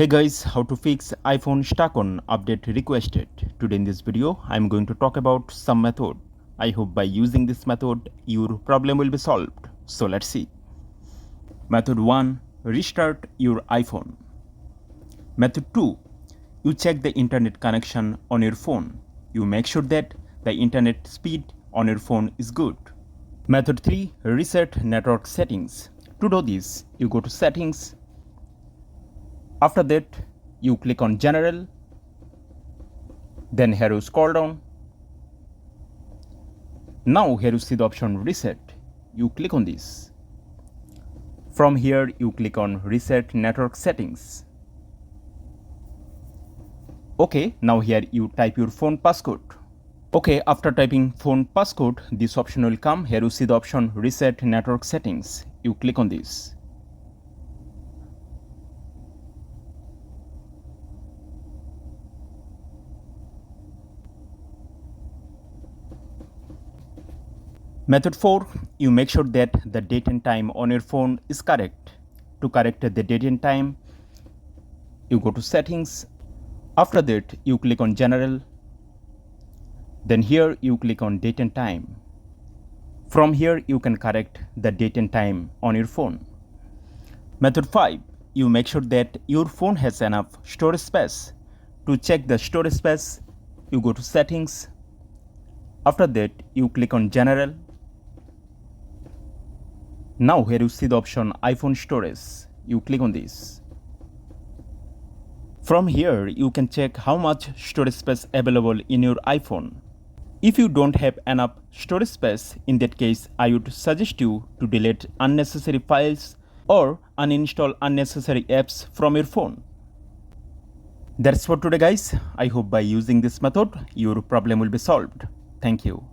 Hey guys, how to fix iPhone stuck on update requested. Today in this video, I'm going to talk about some method. I hope by using this method, your problem will be solved. So let's see. Method 1. Restart your iPhone. Method 2. You check the internet connection on your phone. You make sure that the internet speed on your phone is good. Method 3. Reset network settings. To do this, you go to Settings. After that, you click on General, then here you scroll down. Now here you see the option Reset. You click on this. From here, you click on Reset Network Settings. Okay, now here you type your phone passcode. Okay, after typing phone passcode, this option will come. Here you see the option Reset Network Settings. You click on this. Method 4. You make sure that the date and time on your phone is correct. To correct the date and time, you go to Settings. After that, you click on General. Then here you click on Date and Time. From here, you can correct the date and time on your phone. Method 5. You make sure that your phone has enough storage space. To check the storage space, you go to Settings. After that, you click on General. Now here you see the option iPhone storage. You click on this. From here, you can check how much storage space available in your iPhone. If you don't have enough storage space, in that case, I would suggest you to delete unnecessary files or uninstall unnecessary apps from your phone. That's for today guys. I hope by using this method, your problem will be solved. Thank you.